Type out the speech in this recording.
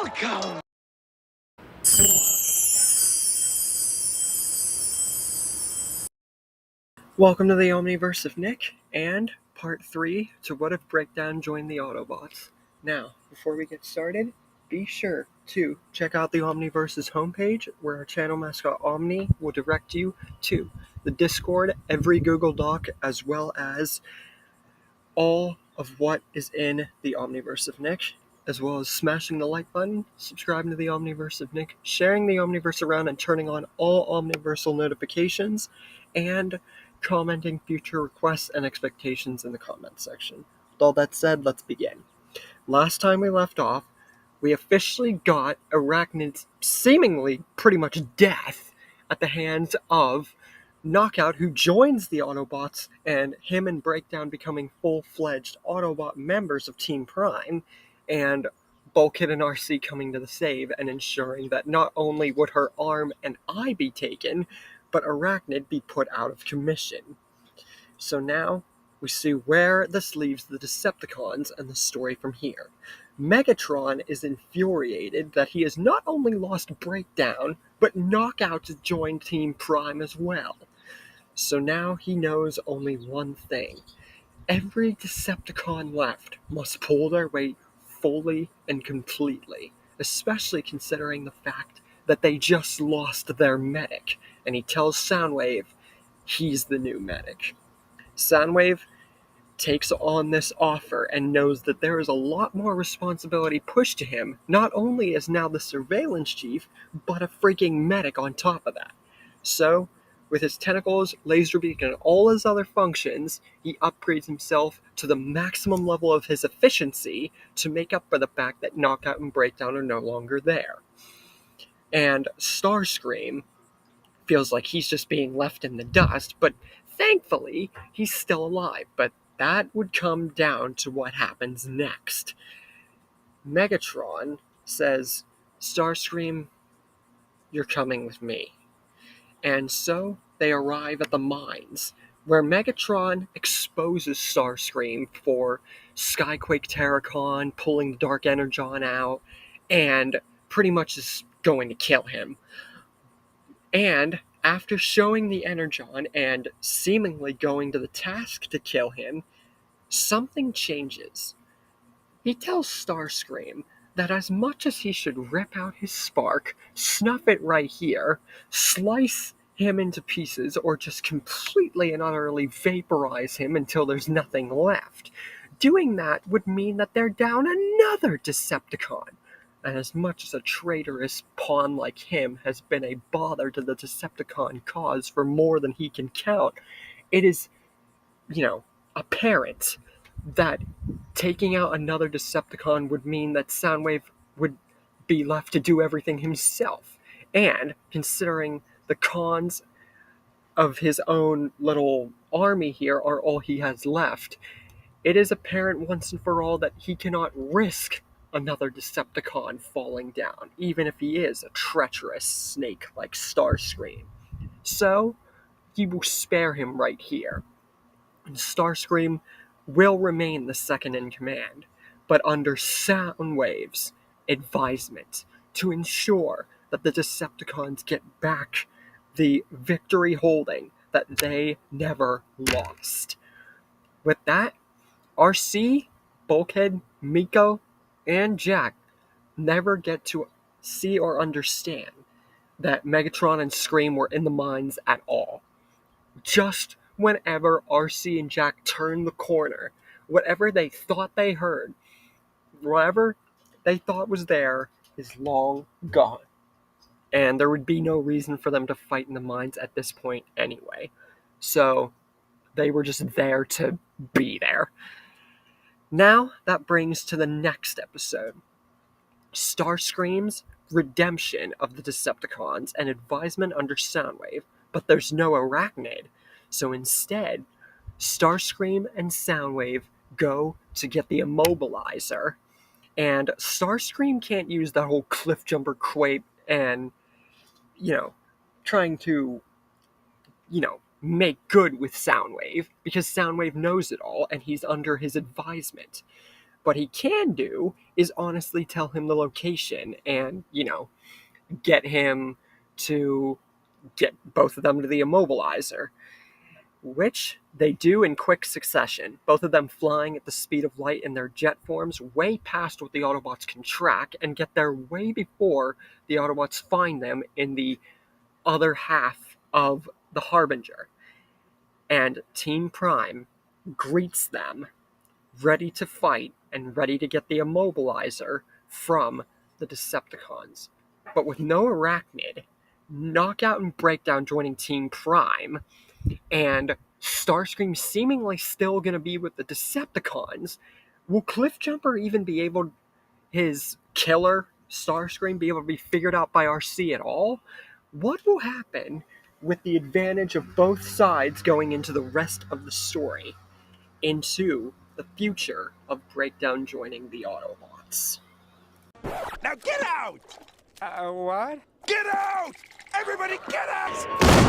Welcome! Welcome to the omniverse of Nick, and part 3 to What If Breakdown joined the Autobots. Now, before we get started, be sure to check out the Omniverse's homepage, where our channel mascot Omni will direct you to the Discord, every Google Doc, as well as all of what is in the Omniverse of Nick, as well as smashing the like button, subscribing to the Omniverse of Nick, sharing the Omniverse around and turning on all Omniversal notifications, and commenting future requests and expectations in the comments section. With all that said, let's begin. Last time we left off, we officially got Arachnid's seemingly pretty much death at the hands of Knockout, who joins the Autobots, and him and Breakdown becoming full-fledged Autobot members of Team Prime, and Bulkhead and RC coming to the save and ensuring that not only would her arm and eye be taken, but Arachnid be put out of commission. So now we see where this leaves the Decepticons and the story from here. Megatron is infuriated that he has not only lost Breakdown, but Knockout has joined Team Prime as well. So now he knows only one thing. Every Decepticon left must pull their weight fully and completely, especially considering the fact that they just lost their medic, and he tells Soundwave he's the new medic. Soundwave takes on this offer and knows that there is a lot more responsibility pushed to him, not only as now the surveillance chief, but a freaking medic on top of that. So, with his tentacles, laser beak, and all his other functions, he upgrades himself to the maximum level of his efficiency to make up for the fact that Knockout and Breakdown are no longer there. And Starscream feels like he's just being left in the dust, but thankfully, he's still alive. But that would come down to what happens next. Megatron says, Starscream, you're coming with me. And so they arrive at the mines, where Megatron exposes Starscream for Skyquake Terracon, pulling the Dark Energon out, and pretty much is going to kill him. And after showing the Energon and seemingly going to the task to kill him, something changes. He tells Starscream that as much as he should rip out his spark, snuff it right here, slice him into pieces, or just completely and utterly vaporize him until there's nothing left, doing that would mean that they're down another Decepticon. And as much as a traitorous pawn like him has been a bother to the Decepticon cause for more than he can count, it is, apparent that taking out another Decepticon would mean that Soundwave would be left to do everything himself. And considering the cons of his own little army here are all he has left, it is apparent once and for all that he cannot risk another Decepticon falling down, even if he is a treacherous snake like Starscream. So, he will spare him right here. And Starscream will remain the second in command, but under Soundwave's advisement to ensure that the Decepticons get back the victory holding that they never lost. With that, RC, Bulkhead, Miko, and Jack never get to see or understand that Megatron and Scream were in the mines at all. Just whenever RC and Jack turn the corner, whatever they thought they heard, whatever they thought was there, is long gone. And there would be no reason for them to fight in the mines at this point anyway. So they were just there to be there. Now that brings to the next episode. Starscream's redemption of the Decepticons and advisement under Soundwave, but there's no Arachnid. So instead, Starscream and Soundwave go to get the immobilizer, and Starscream can't use that whole cliff jumper quape and, trying to, make good with Soundwave, because Soundwave knows it all and he's under his advisement. What he can do is honestly tell him the location and, get him to get both of them to the immobilizer, which they do in quick succession, both of them flying at the speed of light in their jet forms, way past what the Autobots can track, and get there way before the Autobots find them in the other half of the Harbinger. And Team Prime greets them, ready to fight and ready to get the immobilizer from the Decepticons. But with no Arachnid, Knockout and Breakdown joining Team Prime, and Starscream seemingly still going to be with the Decepticons, will Cliffjumper even be able, his killer Starscream, be able to be figured out by RC at all? What will happen with the advantage of both sides going into the rest of the story, into the future of Breakdown joining the Autobots? Now get out! What? Get out! Everybody get out!